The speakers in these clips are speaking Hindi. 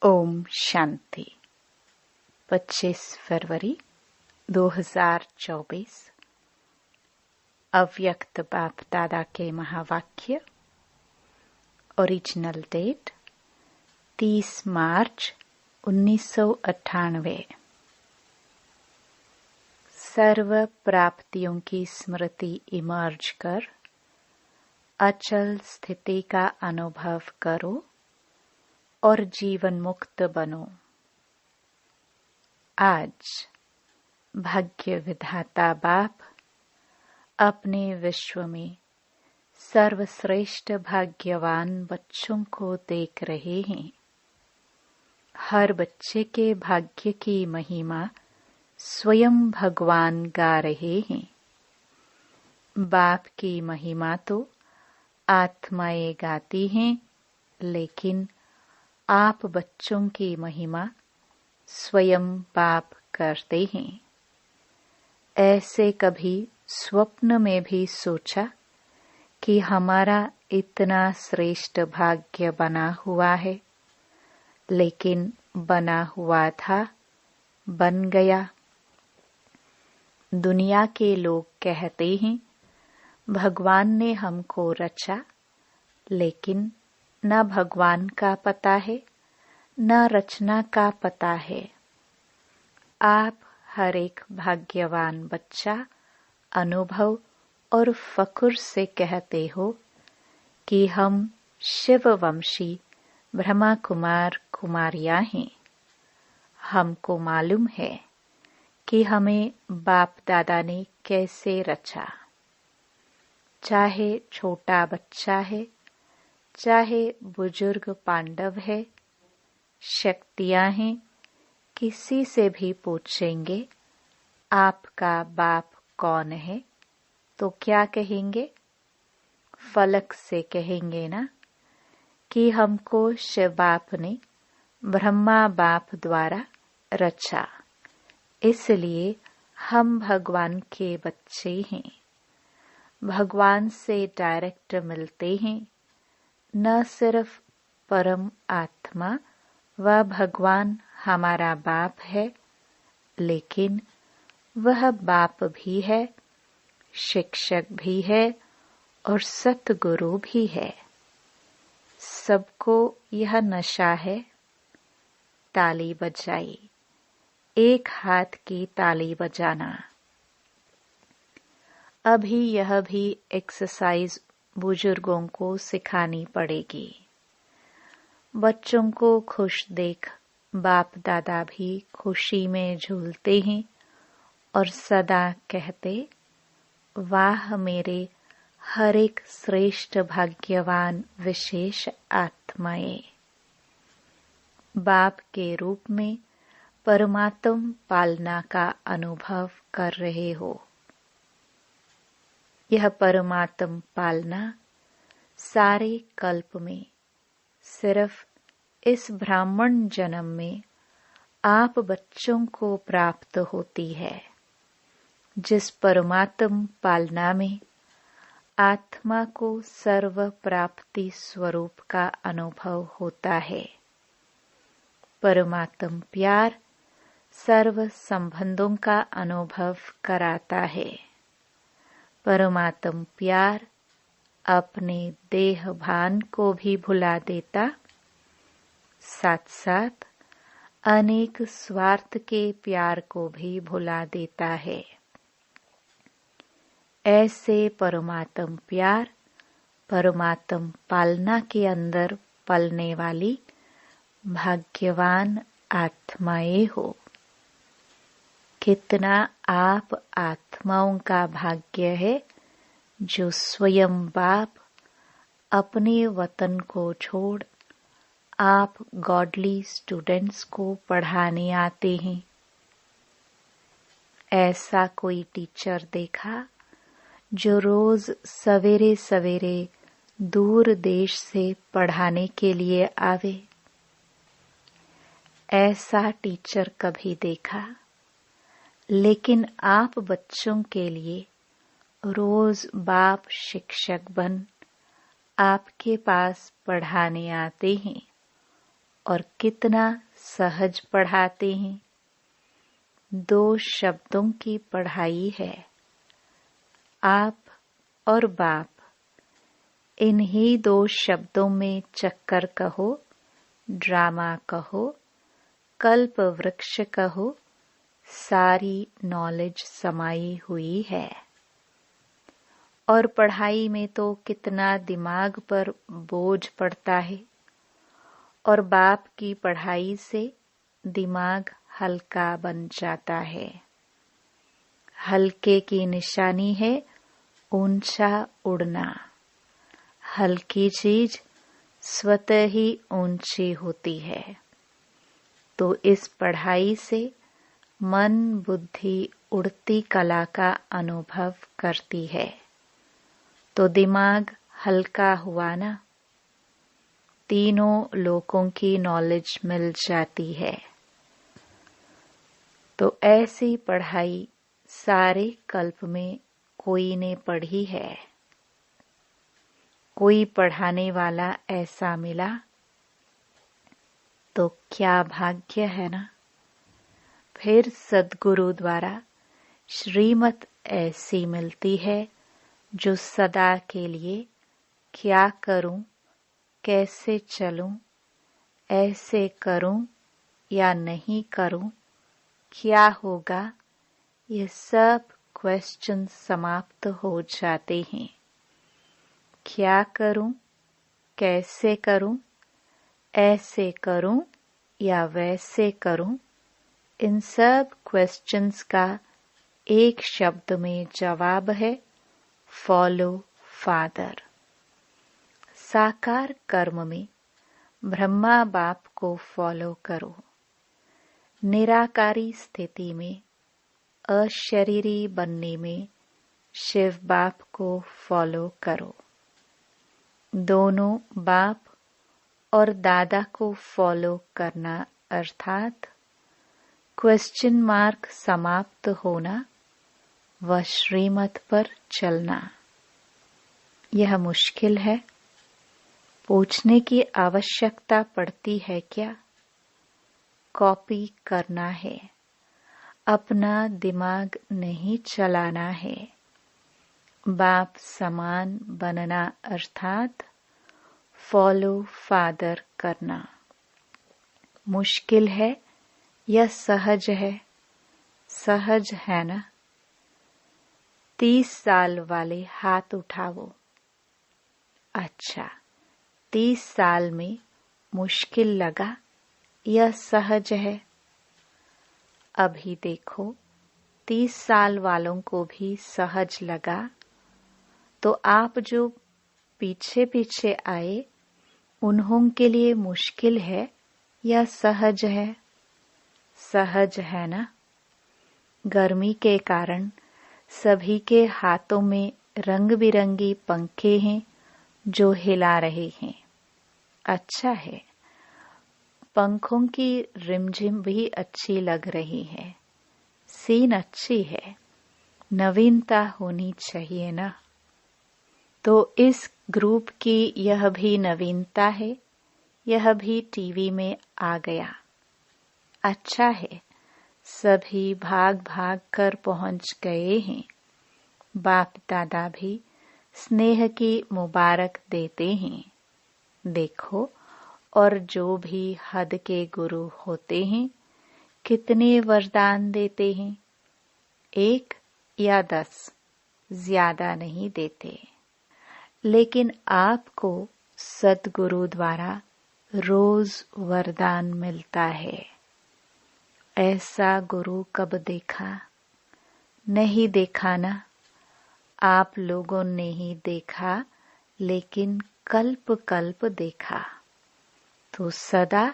ओम शांति। 25 फरवरी 2024। अव्यक्त बाप दादा के महावाक्य। ओरिजिनल डेट 30 मार्च 1998। सर्व प्राप्तियों की स्मृति इमर्ज कर अचल स्थिति का अनुभव करो और जीवन मुक्त बनो। आज भाग्य विधाता बाप अपने विश्व में सर्वश्रेष्ठ भाग्यवान बच्चों को देख रहे हैं। हर बच्चे के भाग्य की महिमा स्वयं भगवान गा रहे हैं। बाप की महिमा तो आत्माएं गाती हैं, लेकिन आप बच्चों की महिमा स्वयं बाप करते हैं। ऐसे कभी स्वप्न में भी सोचा कि हमारा इतना श्रेष्ठ भाग्य बना हुआ है, लेकिन बना हुआ था, बन गया। दुनिया के लोग कहते हैं भगवान ने हमको रचा, लेकिन न भगवान का पता है, न रचना का पता है। आप हर एक भाग्यवान बच्चा अनुभव और फक्र से कहते हो कि हम शिववंशी ब्रह्मा कुमार कुमारियां हैं। हमको मालूम है कि हमें बाप दादा ने कैसे रचा। चाहे छोटा बच्चा है, चाहे बुजुर्ग पांडव है, शक्तियां हैं, किसी से भी पूछेंगे आपका बाप कौन है तो क्या कहेंगे? फलक से कहेंगे ना कि हमको शिव बाप ने ब्रह्मा बाप द्वारा रचा, इसलिए हम भगवान के बच्चे हैं। भगवान से डायरेक्ट मिलते हैं। न सिर्फ परम आत्मा व भगवान हमारा बाप है, लेकिन वह बाप भी है, शिक्षक भी है और सतगुरु भी है। सबको यह नशा है। ताली बजाई, एक हाथ की ताली बजाना। अभी यह भी एक्सरसाइज बुजुर्गों को सिखानी पड़ेगी। बच्चों को खुश देख बाप दादा भी खुशी में झूलते हैं और सदा कहते, वाह मेरे हर एक श्रेष्ठ भाग्यवान विशेष आत्माएं। बाप के रूप में परमात्म पालना का अनुभव कर रहे हो। यह परमात्म पालना सारे कल्प में सिर्फ इस ब्राह्मण जन्म में आप बच्चों को प्राप्त होती है, जिस परमात्म पालना में आत्मा को सर्व प्राप्ति स्वरूप का अनुभव होता है। परमात्म प्यार सर्व संबंधों का अनुभव कराता है। परमात्म प्यार अपने देह भान को भी भुला देता, साथ साथ अनेक स्वार्थ के प्यार को भी भुला देता है। ऐसे परमात्म प्यार परमात्म पालना के अंदर पलने वाली भाग्यवान आत्माएं हो। कितना आप आत्माओं का भाग्य है जो स्वयं बाप अपने वतन को छोड़ आप गॉडली स्टूडेंट्स को पढ़ाने आते हैं। ऐसा कोई टीचर देखा जो रोज सवेरे सवेरे दूर देश से पढ़ाने के लिए आवे? ऐसा टीचर कभी देखा? लेकिन आप बच्चों के लिए रोज बाप शिक्षक बन आपके पास पढ़ाने आते हैं और कितना सहज पढ़ाते हैं। 2 शब्दों की पढ़ाई है, आप और बाप। इन्हीं 2 शब्दों में चक्कर कहो, ड्रामा कहो, कल्प वृक्ष कहो, सारी नॉलेज समाई हुई है। और पढ़ाई में तो कितना दिमाग पर बोझ पड़ता है, और बाप की पढ़ाई से दिमाग हल्का बन जाता है। हल्के की निशानी है ऊंचा उड़ना। हल्की चीज स्वतः ही ऊंची होती है। तो इस पढ़ाई से मन बुद्धि उड़ती कला का अनुभव करती है, तो दिमाग हल्का हुआ ना। तीनों लोकों की नॉलेज मिल जाती है। तो ऐसी पढ़ाई सारे कल्प में कोई ने पढ़ी है। कोई पढ़ाने वाला ऐसा मिला तो क्या भाग्य है ना। फिर सद्गुरु द्वारा श्रीमत ऐसी मिलती है जो सदा के लिए क्या करूं, कैसे चलूं, ऐसे करूं या नहीं करूं, क्या होगा, ये सब क्वेश्चन समाप्त हो जाते हैं। क्या करूं, कैसे करूं, ऐसे करूं या वैसे करूं, इन सब क्वेश्चंस का एक शब्द में जवाब है फॉलो फादर। साकार कर्म में ब्रह्मा बाप को फॉलो करो। निराकारी स्थिति में अशरीरी बनने में शिव बाप को फॉलो करो। दोनों बाप और दादा को फॉलो करना अर्थात क्वेश्चन मार्क समाप्त होना व श्रीमत पर चलना। यह मुश्किल है। पूछने की आवश्यकता पड़ती है क्या? कॉपी करना है, अपना दिमाग नहीं चलाना है। बाप समान बनना अर्थात फॉलो फादर करना। मुश्किल है या सहज है? सहज है ना। 30 साल वाले हाथ उठाओ। अच्छा, 30 साल में मुश्किल लगा या सहज है? अभी देखो, 30 साल वालों को भी सहज लगा, तो आप जो पीछे पीछे आए उन्हों के लिए मुश्किल है या सहज है? सहज है ना। गर्मी के कारण सभी के हाथों में रंग बिरंगी पंखे हैं जो हिला रहे हैं। अच्छा है। पंखों की रिमझिम भी अच्छी लग रही है। सीन अच्छी है। नवीनता होनी चाहिए ना। तो इस ग्रुप की यह भी नवीनता है। यह भी टीवी में आ गया। अच्छा है। सभी भाग भाग कर पहुंच गए हैं। बाप दादा भी स्नेह की मुबारक देते हैं। देखो, और जो भी हद के गुरु होते हैं कितने वरदान देते हैं। 1 या 10, ज्यादा नहीं देते। लेकिन आपको सद्गुरु द्वारा रोज वरदान मिलता है। ऐसा गुरु कब देखा? नहीं देखा ना। आप लोगों ने ही देखा, लेकिन कल्प कल्प देखा। तो सदा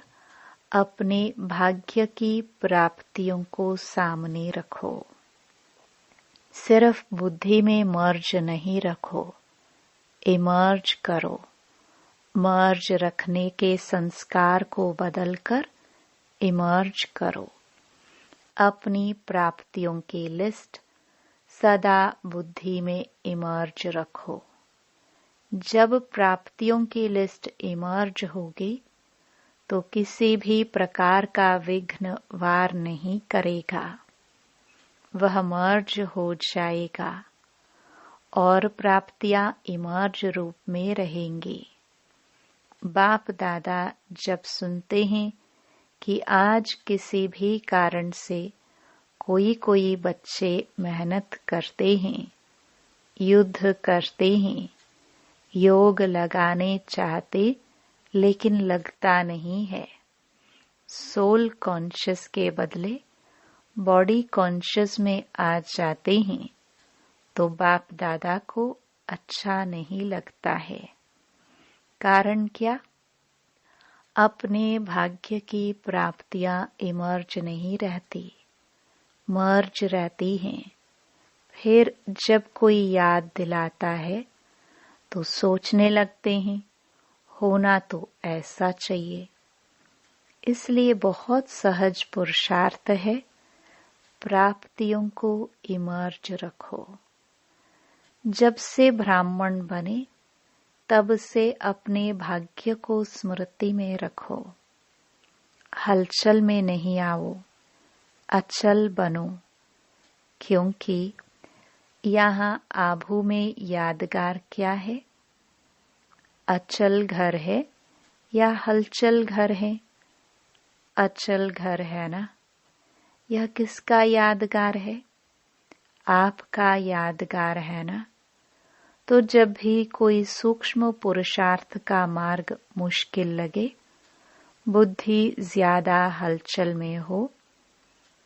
अपने भाग्य की प्राप्तियों को सामने रखो। सिर्फ बुद्धि में मर्ज नहीं रखो, इमर्ज करो। मर्ज रखने के संस्कार को बदलकर इमर्ज करो। अपनी प्राप्तियों की लिस्ट सदा बुद्धि में इमर्ज रखो। जब प्राप्तियों की लिस्ट इमर्ज होगी तो किसी भी प्रकार का विघ्न वार नहीं करेगा। वह मर्ज हो जाएगा और प्राप्तियां इमर्ज रूप में रहेंगी। बाप दादा जब सुनते हैं कि आज किसी भी कारण से कोई बच्चे मेहनत करते हैं, युद्ध करते हैं, योग लगाने चाहते लेकिन लगता नहीं है, सोल कॉन्शियस के बदले बॉडी कॉन्शियस में आ जाते हैं, तो बाप दादा को अच्छा नहीं लगता है। कारण क्या? अपने भाग्य की प्राप्तियां इमर्ज नहीं रहती, मर्ज रहती हैं। फिर जब कोई याद दिलाता है तो सोचने लगते हैं होना तो ऐसा चाहिए। इसलिए बहुत सहज पुरुषार्थ है, प्राप्तियों को इमर्ज रखो। जब से ब्राह्मण बने तब से अपने भाग्य को स्मृति में रखो। हलचल में नहीं आओ, अचल बनो, क्योंकि यहाँ आभू में यादगार क्या है? अचल घर है या हलचल घर है? अचल घर है ना। यह किसका यादगार है? आपका यादगार है ना। तो जब भी कोई सूक्ष्म पुरुषार्थ का मार्ग मुश्किल लगे, बुद्धि ज्यादा हलचल में हो,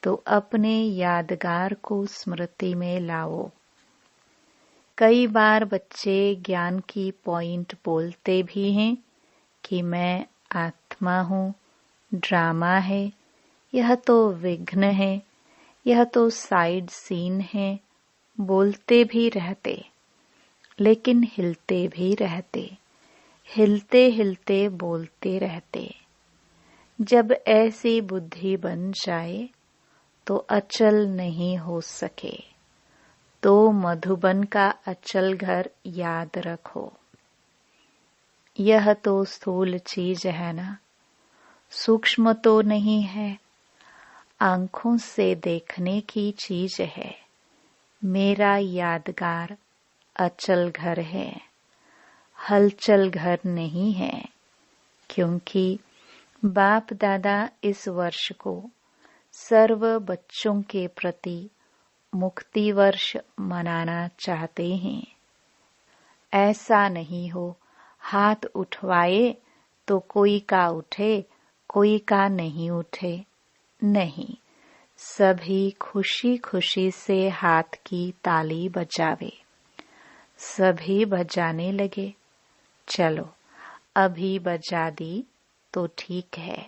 तो अपने यादगार को स्मृति में लाओ। कई बार बच्चे ज्ञान की पॉइंट बोलते भी हैं कि मैं आत्मा हूँ, ड्रामा है, यह तो विघ्न है, यह तो साइड सीन है, बोलते भी रहते, लेकिन हिलते भी रहते, हिलते हिलते बोलते रहते। जब ऐसी बुद्धि बन जाए तो अचल नहीं हो सके, तो मधुबन का अचल घर याद रखो। यह तो स्थूल चीज है ना, सूक्ष्म तो नहीं है, आंखों से देखने की चीज है। मेरा यादगार अचल घर है, हलचल घर नहीं है, क्योंकि बाप दादा इस वर्ष को सर्व बच्चों के प्रति मुक्ति वर्ष मनाना चाहते हैं। ऐसा नहीं हो हाथ उठवाए तो कोई का उठे, कोई का नहीं उठे। नहीं, सभी खुशी खुशी से हाथ की ताली बजावे। सभी बजाने लगे, चलो अभी बजा दी तो ठीक है,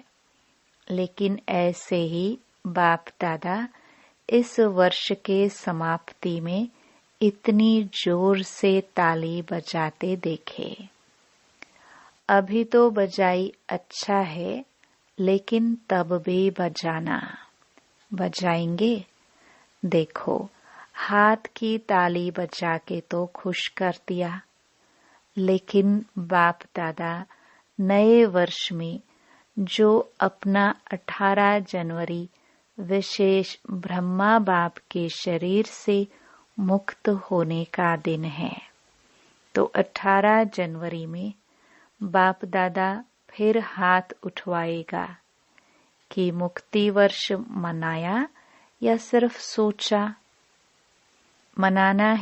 लेकिन ऐसे ही बाप दादा इस वर्ष के समाप्ति में इतनी जोर से ताली बजाते देखे। अभी तो बजाई अच्छा है, लेकिन तब भी बजाना। बजाएंगे? देखो, हाथ की ताली बजा के तो खुश कर दिया, लेकिन बाप दादा नए वर्ष में जो अपना 18 जनवरी विशेष ब्रह्मा बाप के शरीर से मुक्त होने का दिन है, तो 18 जनवरी में बाप दादा फिर हाथ उठवाएगा कि मुक्ति वर्ष मनाया या सिर्फ सोचा। मनाना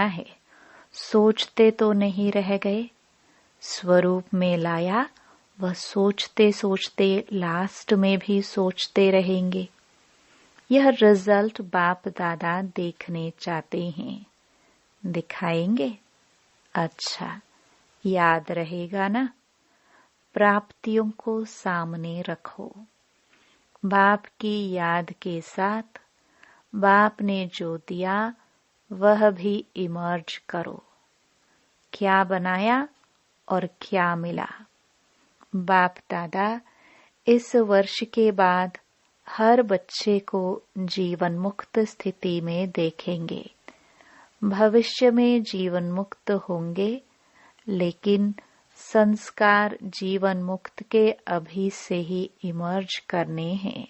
है, सोचते तो नहीं रह गए। स्वरूप में लाया, वह सोचते सोचते लास्ट में भी सोचते रहेंगे। यह रिजल्ट बाप दादा देखने चाहते हैं। दिखाएंगे? अच्छा, याद रहेगा ना। प्राप्तियों को सामने रखो। बाप की याद के साथ बाप ने जो दिया वह भी इमर्ज करो। क्या बनाया और क्या मिला? बाप दादा इस वर्ष के बाद हर बच्चे को जीवन मुक्त स्थिति में देखेंगे। भविष्य में जीवन मुक्त होंगे, लेकिन संस्कार जीवन मुक्त के अभी से ही इमर्ज करने हैं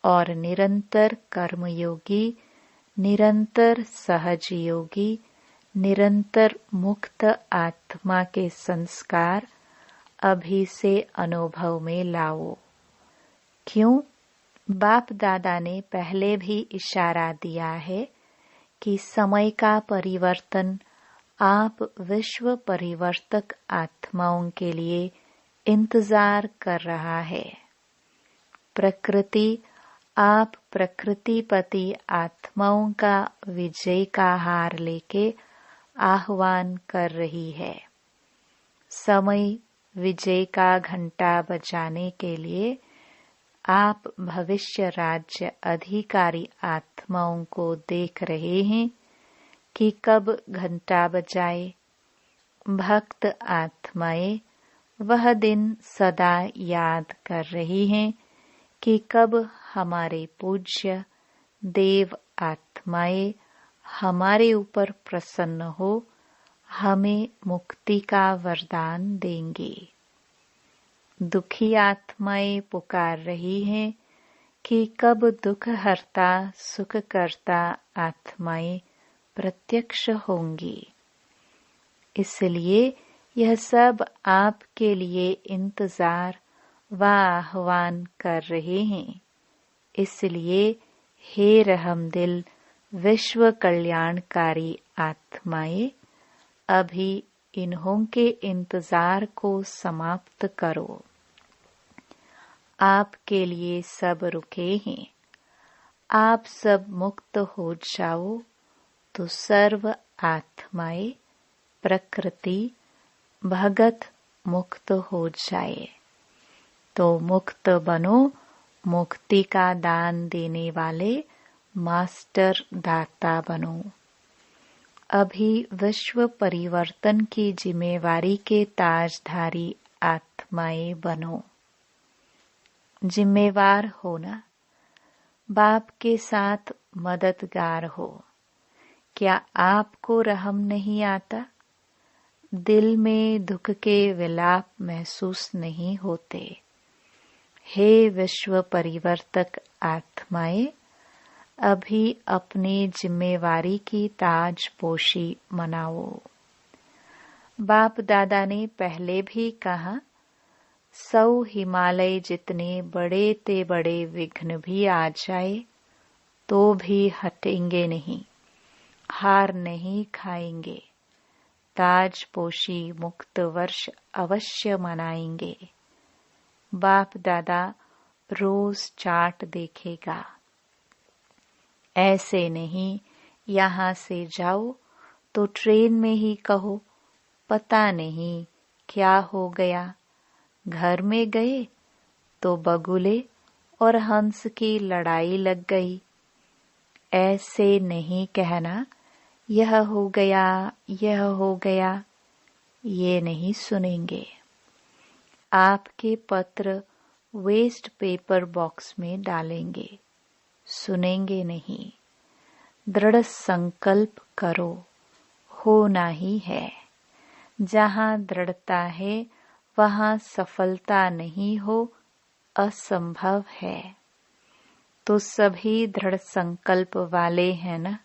और निरंतर कर्मयोगी, निरंतर सहज योगी, निरंतर मुक्त आत्मा के संस्कार अभी से अनुभव में लाओ। क्यों? बाप दादा ने पहले भी इशारा दिया है कि समय का परिवर्तन आप विश्व परिवर्तक आत्माओं के लिए इंतजार कर रहा है। प्रकृति आप प्रकृतिपति आत्माओं का विजय का हार लेके आह्वान कर रही है। समय विजय का घंटा बजाने के लिए आप भविष्य राज्य अधिकारी आत्माओं को देख रहे हैं कि कब घंटा बजाए। भक्त आत्माएं वह दिन सदा याद कर रही हैं कि कब हमारे पूज्य देव आत्माएं हमारे ऊपर प्रसन्न हो हमें मुक्ति का वरदान देंगे। दुखी आत्माएं पुकार रही हैं कि कब दुख हरता सुख करता आत्माएं प्रत्यक्ष होंगी। इसलिए यह सब आपके लिए इंतजार व आह्वान कर रहे हैं। इसलिए हे रहमदिल विश्व कल्याणकारी आत्माएं, अभी इन्हों के इंतजार को समाप्त करो। आपके लिए सब रुके हैं। आप सब मुक्त हो जाओ तो सर्व आत्माएं प्रकृति भगत मुक्त हो जाए। तो मुक्त बनो, मुक्ति का दान देने वाले मास्टर दाता बनो। अभी विश्व परिवर्तन की जिम्मेवारी के ताजधारी आत्माएं बनो। जिम्मेवार होना, बाप के साथ मददगार हो। क्या आपको रहम नहीं आता? दिल में दुख के विलाप महसूस नहीं होते? हे विश्व परिवर्तक आत्माएं, अभी अपनी जिम्मेवारी की ताजपोशी मनाओ। बाप दादा ने पहले भी कहा, 100 हिमालय जितने बड़े ते बड़े विघ्न भी आ जाए तो भी हटेंगे नहीं, हार नहीं खाएंगे। ताजपोशी मुक्त वर्ष अवश्य मनाएंगे। बाप दादा रोज चार्ट देखेगा। ऐसे नहीं यहाँ से जाओ तो ट्रेन में ही कहो पता नहीं क्या हो गया। घर में गए तो बगुले और हंस की लड़ाई लग गई। ऐसे नहीं कहना यह हो गया, यह हो गया। ये नहीं सुनेंगे। आपके पत्र वेस्ट पेपर बॉक्स में डालेंगे, सुनेंगे नहीं। दृढ़ संकल्प करो, होना ही है। जहाँ दृढ़ता है वहाँ सफलता नहीं हो, असंभव है। तो सभी दृढ़ संकल्प वाले हैं ना?